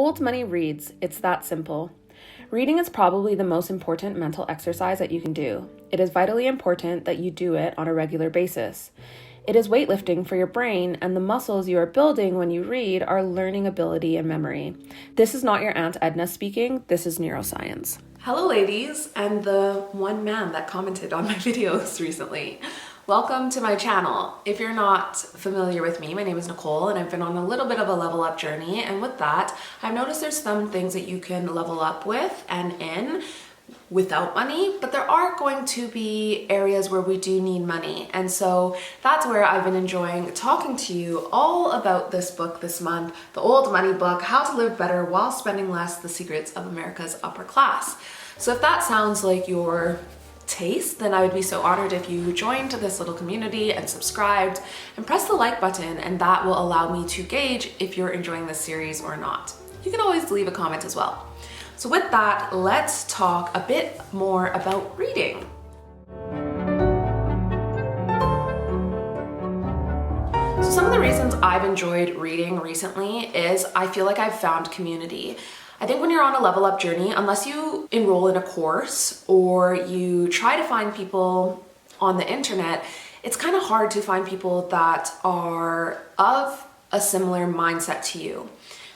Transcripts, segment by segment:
Old money reads, it's that simple. Reading is probably the most important mental exercise that you can do. It is vitally important that you do it on a regular basis. It is weightlifting for your brain, and the muscles you are building when you read are learning ability and memory. This is not your Aunt Edna speaking, this is neuroscience. Hello ladies, and the one man that commented on my videos recently. Welcome to my channel. If you're not familiar with me, my name is Nicole and I've been on a little bit of a level up journey, and with that, I've noticed there's some things that you can level up with and in without money, but there are going to be areas where we do need money. And so that's where I've been enjoying talking to you all about this book this month, the Old Money book, How to Live Better While Spending Less, The Secrets of America's Upper Class. So if that sounds like your taste, then I would be so honored if you joined this little community and subscribed and press the like button, and that will allow me to gauge if you're enjoying this series or not. You can always leave a comment as well. So with that, let's talk a bit more about reading. So some of the reasons I've enjoyed reading recently is I feel like I've found community. I think when you're on a level up journey, unless you enroll in a course or you try to find people on the internet, it's kind of hard to find people that are of a similar mindset to you.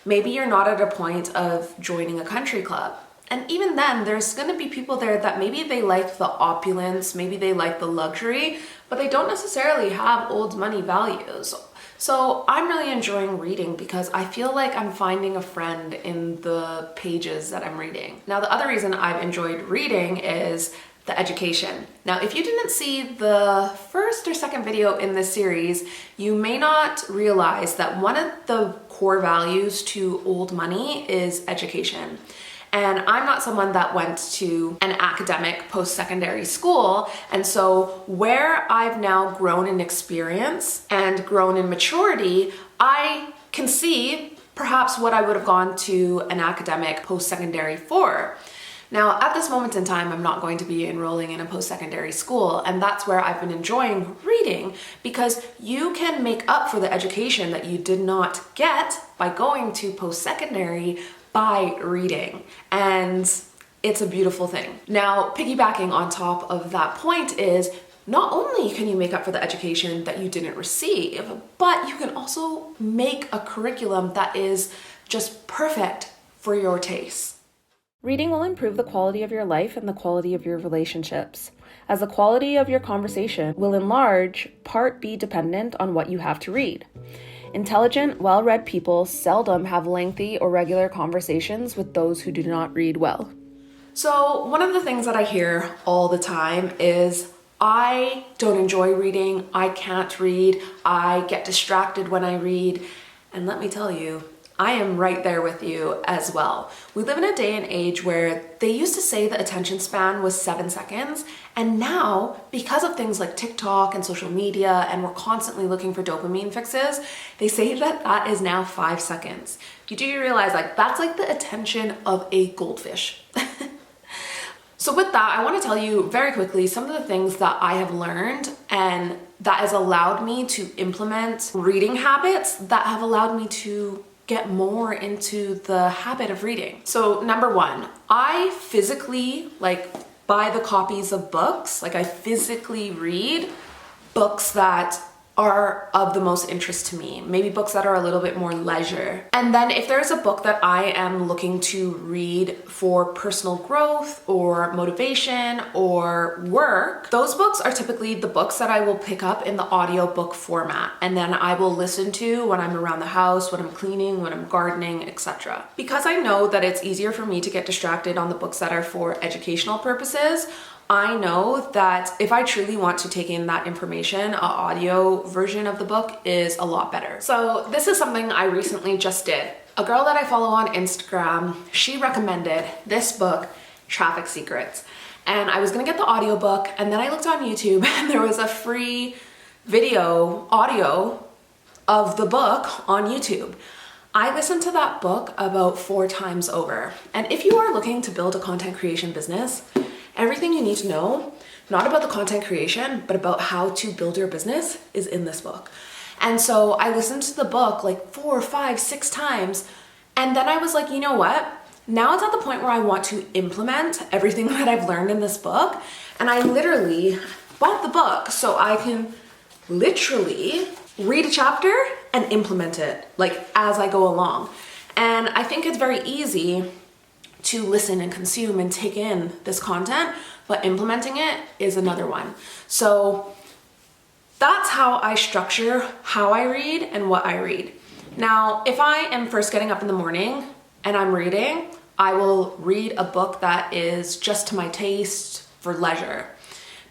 Maybe you're not at a point of joining a country club. And even then, there's going to be people there that maybe they like the opulence, maybe they like the luxury, but they don't necessarily have old money values. So I'm really enjoying reading because I feel like I'm finding a friend in the pages that I'm reading. Now, the other reason I've enjoyed reading is the education. Now, if you didn't see the first or second video in this series, you may not realize that one of the core values to old money is education. And I'm not someone that went to an academic post-secondary school. And so where I've now grown in experience and grown in maturity, I can see perhaps what I would have gone to an academic post-secondary for. Now, at this moment in time, I'm not going to be enrolling in a post-secondary school, and that's where I've been enjoying reading, because you can make up for the education that you did not get by going to post-secondary by reading, and it's a beautiful thing. Now, piggybacking on top of that point is not only can you make up for the education that you didn't receive, but you can also make a curriculum that is just perfect for your tastes. Reading will improve the quality of your life and the quality of your relationships, as the quality of your conversation will in large part be dependent on what you have to read. Intelligent, well-read people seldom have lengthy or regular conversations with those who do not read well. So one of the things that I hear all the time is, I don't enjoy reading, I can't read, I get distracted when I read. And let me tell you, I am right there with you as well. We live in a day and age where they used to say the attention span was 7 seconds, and now, because of things like TikTok and social media, and we're constantly looking for dopamine fixes, they say that that is now 5 seconds. You do realize that's like the attention of a goldfish. So with that, I want to tell you very quickly some of the things that I have learned and that has allowed me to implement reading habits that have allowed me to get more into the habit of reading. So number one, I physically buy the copies of books. I physically read books that are of the most interest to me, maybe books that are a little bit more leisure. And then if there's a book that I am looking to read for personal growth or motivation or work, those books are typically the books that I will pick up in the audiobook format, and then I will listen to when I'm around the house, when I'm cleaning, when I'm gardening, etc. Because I know that it's easier for me to get distracted on the books that are for educational purposes, I know that if I truly want to take in that information, an audio version of the book is a lot better. So this is something I recently just did. A girl that I follow on Instagram, she recommended this book, Traffic Secrets. And I was gonna get the audiobook, and then I looked on YouTube and there was a free audio of the book on YouTube. I listened to that book about 4 times over. And if you are looking to build a content creation business, everything you need to know, not about the content creation, but about how to build your business, is in this book. And so I listened to the book 4, 5, 6 times, And then I was like, you know what? Now it's at the point where I want to implement everything that I've learned in this book. And I literally bought the book so I can literally read a chapter and implement it like as I go along. And I think it's very easy to listen and consume and take in this content, but implementing it is another one. So that's how I structure how I read and what I read. Now, if I am first getting up in the morning and I'm reading, I will read a book that is just to my taste for leisure.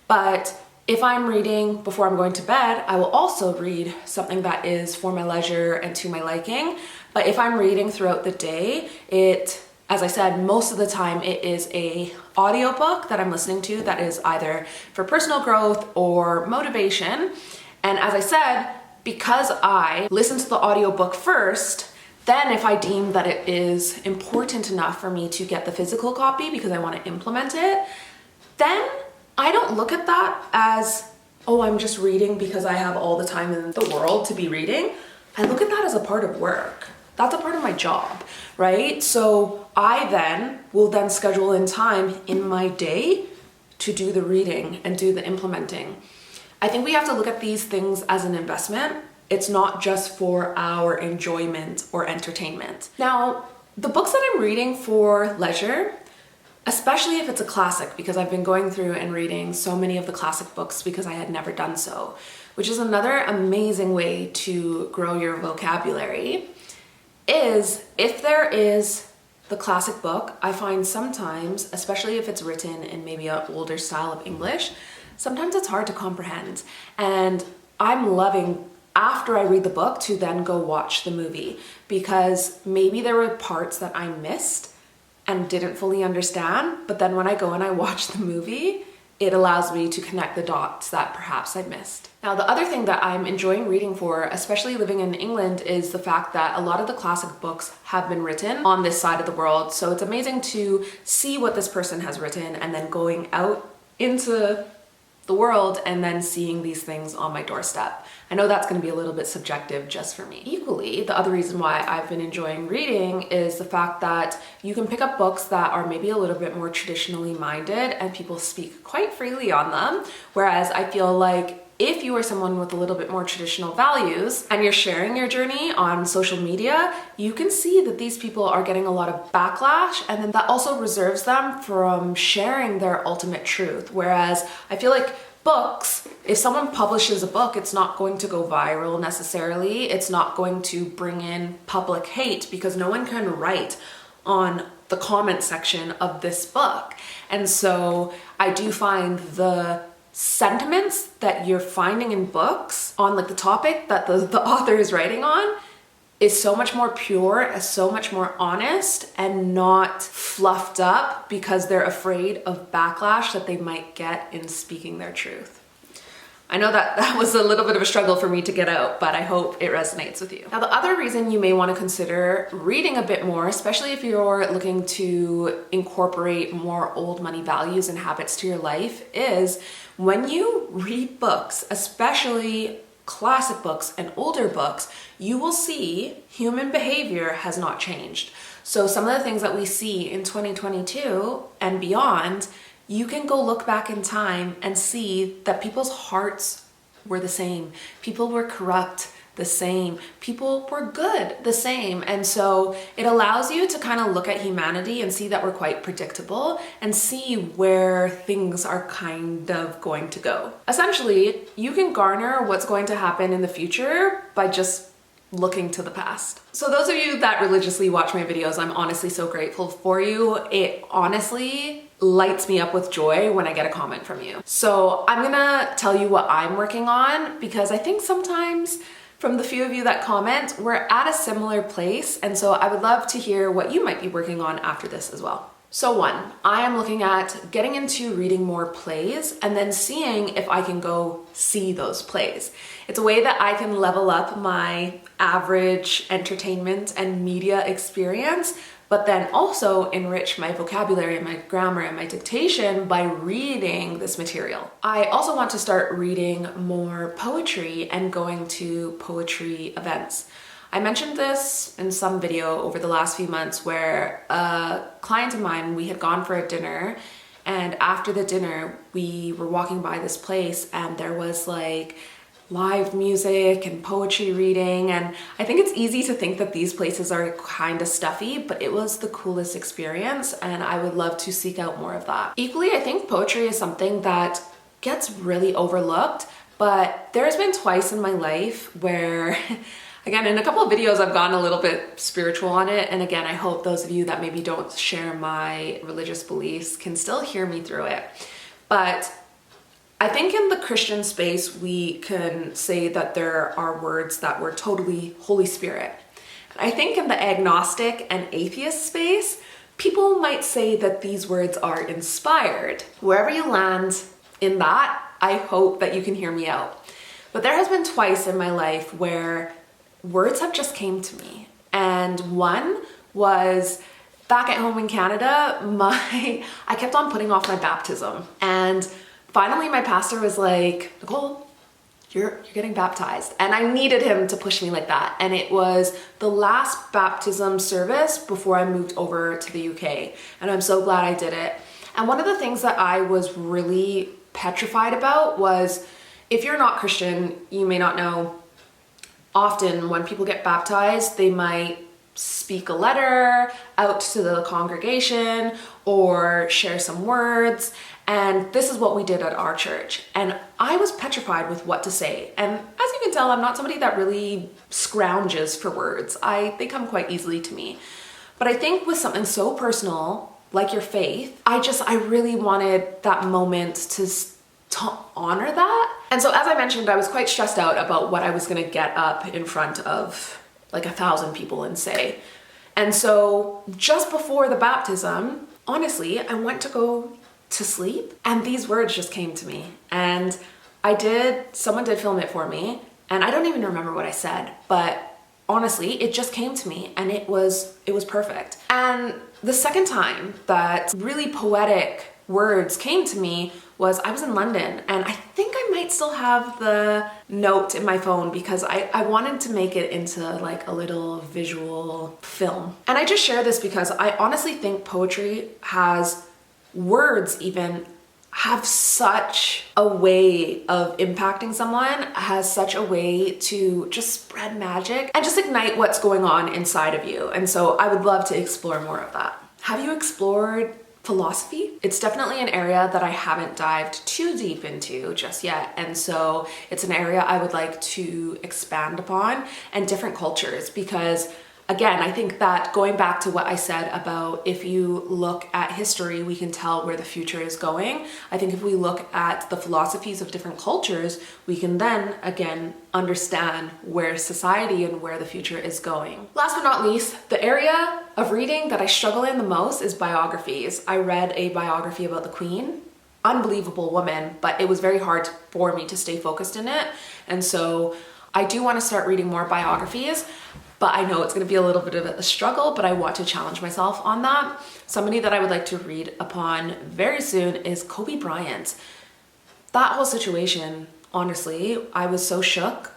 But if I'm reading before I'm going to bed, I will also read something that is for my leisure and to my liking. But if I'm reading throughout the day, as I said, most of the time it is a audiobook that I'm listening to that is either for personal growth or motivation. And as I said, because I listen to the audiobook first, then if I deem that it is important enough for me to get the physical copy because I want to implement it, then I don't look at that as, oh, I'm just reading because I have all the time in the world to be reading. I look at that as a part of work. That's a part of my job, right? So I then will schedule in time in my day to do the reading and do the implementing. I think we have to look at these things as an investment. It's not just for our enjoyment or entertainment. Now, the books that I'm reading for leisure, especially if it's a classic, because I've been going through and reading so many of the classic books because I had never done so, which is another amazing way to grow your vocabulary, is if there is the classic book, I find sometimes, especially if it's written in maybe an older style of English, sometimes it's hard to comprehend. And I'm loving, after I read the book, to then go watch the movie, because maybe there were parts that I missed and didn't fully understand, but then when I go and I watch the movie, it allows me to connect the dots that perhaps I missed. Now, the other thing that I'm enjoying reading for, especially living in England, is the fact that a lot of the classic books have been written on this side of the world. So it's amazing to see what this person has written and then going out into the world and then seeing these things on my doorstep. I know that's going to be a little bit subjective just for me. Equally, the other reason why I've been enjoying reading is the fact that you can pick up books that are maybe a little bit more traditionally minded and people speak quite freely on them. Whereas I feel like if you are someone with a little bit more traditional values and you're sharing your journey on social media, you can see that these people are getting a lot of backlash, and then that also reserves them from sharing their ultimate truth. Whereas I feel like books, if someone publishes a book, it's not going to go viral necessarily. It's not going to bring in public hate because no one can write on the comment section of this book. And so I do find the sentiments that you're finding in books on like the topic that the author is writing on is so much more pure, is so much more honest, and not fluffed up because they're afraid of backlash that they might get in speaking their truth. I know that was a little bit of a struggle for me to get out, but I hope it resonates with you. Now, the other reason you may want to consider reading a bit more, especially if you're looking to incorporate more old money values and habits to your life, is when you read books, especially classic books and older books, you will see human behavior has not changed. So some of the things that we see in 2022 and beyond, you can go look back in time and see that people's hearts were the same. People were corrupt the same. People were good the same. And so it allows you to kind of look at humanity and see that we're quite predictable and see where things are kind of going to go. Essentially, you can garner what's going to happen in the future by just looking to the past. So those of you that religiously watch my videos, I'm honestly so grateful for you. It honestly lights me up with joy when I get a comment from you. So I'm gonna tell you what I'm working on, because I think sometimes from the few of you that comment, we're at a similar place. And so I would love to hear what you might be working on after this as well. So one, I am looking at getting into reading more plays and then seeing if I can go see those plays. It's a way that I can level up my average entertainment and media experience, but then also enrich my vocabulary and my grammar and my dictation by reading this material. I also want to start reading more poetry and going to poetry events. I mentioned this in some video over the last few months where a client of mine, we had gone for a dinner, and after the dinner we were walking by this place and there was like live music and poetry reading, and I think it's easy to think that these places are kind of stuffy, but it was the coolest experience and I would love to seek out more of that. Equally, I think poetry is something that gets really overlooked, but there's been twice in my life where again, in a couple of videos I've gotten a little bit spiritual on it, and again, I hope those of you that maybe don't share my religious beliefs can still hear me through it. But I think in the Christian space, we can say that there are words that were totally Holy Spirit. I think in the agnostic and atheist space, people might say that these words are inspired. Wherever you land in that, I hope that you can hear me out. But there has been twice in my life where words have just came to me. And one was back at home in Canada, I kept on putting off my baptism. And finally, my pastor was like, Nicole, you're getting baptized. And I needed him to push me like that. And it was the last baptism service before I moved over to the UK. And I'm so glad I did it. And one of the things that I was really petrified about was, if you're not Christian, you may not know, often when people get baptized, they might speak a letter out to the congregation or share some words. And this is what we did at our church. And I was petrified with what to say. And as you can tell, I'm not somebody that really scrounges for words. They come quite easily to me. But I think with something so personal, like your faith, I really wanted that moment to honor that. And so as I mentioned, I was quite stressed out about what I was gonna get up in front of like 1,000 people and say. And so just before the baptism, honestly, I went to go to sleep and these words just came to me. And someone did film it for me, and I don't even remember what I said, but honestly, it just came to me and it was perfect. And the second time that really poetic words came to me was I was in London, and I think I might still have the note in my phone because I wanted to make it into like a little visual film. And I just share this because I honestly think poetry words even have such a way of impacting someone, has such a way to just spread magic and just ignite what's going on inside of you. And so I would love to explore more of that. Have you explored philosophy? It's definitely an area that I haven't dived too deep into just yet. And so it's an area I would like to expand upon, and different cultures, because again, I think that going back to what I said about if you look at history, we can tell where the future is going. I think if we look at the philosophies of different cultures, we can then again understand where society and where the future is going. Last but not least, the area of reading that I struggle in the most is biographies. I read a biography about the Queen. Unbelievable woman, but it was very hard for me to stay focused in it. And so I do want to start reading more biographies, but I know it's going to be a little bit of a struggle, but I want to challenge myself on that. Somebody that I would like to read upon very soon is Kobe Bryant. That whole situation, honestly, I was so shook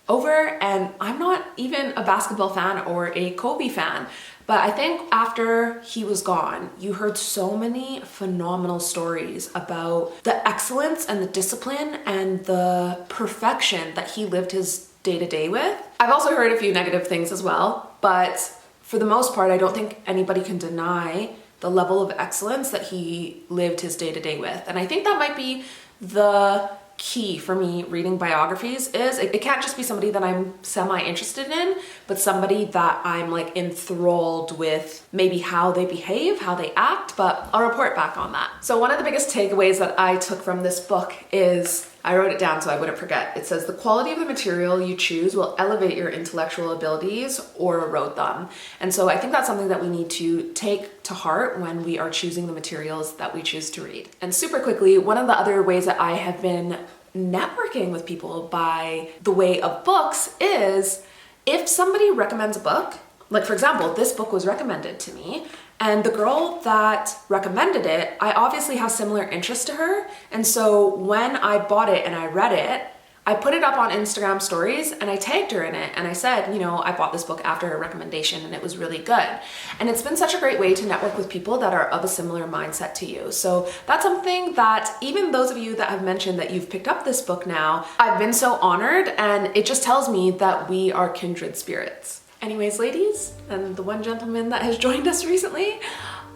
over, and I'm not even a basketball fan or a Kobe fan, but I think after he was gone, you heard so many phenomenal stories about the excellence and the discipline and the perfection that he lived his day-to-day with. I've also heard a few negative things as well, but for the most part, I don't think anybody can deny the level of excellence that he lived his day-to-day with. And I think that might be the key for me reading biographies. Is it can't just be somebody that I'm semi-interested in, but somebody that I'm like enthralled with maybe how they behave, how they act, but I'll report back on that. So one of the biggest takeaways that I took from this book is, I wrote it down so I wouldn't forget. It says, the quality of the material you choose will elevate your intellectual abilities or erode them. And so I think that's something that we need to take to heart when we are choosing the materials that we choose to read. And super quickly, one of the other ways that I have been networking with people by the way of books is if somebody recommends a book, like for example, this book was recommended to me, and the girl that recommended it, I obviously have similar interests to her. And so when I bought it and I read it, I put it up on Instagram stories and I tagged her in it and I said, you know, I bought this book after her recommendation and it was really good. And it's been such a great way to network with people that are of a similar mindset to you. So that's something that even those of you that have mentioned that you've picked up this book now, I've been so honored, and it just tells me that we are kindred spirits. Anyways, ladies, and the one gentleman that has joined us recently,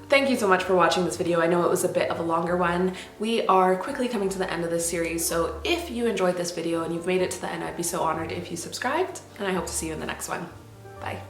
thank you so much for watching this video. I know it was a bit of a longer one. We are quickly coming to the end of this series, so if you enjoyed this video and you've made it to the end, I'd be so honored if you subscribed, and I hope to see you in the next one. Bye.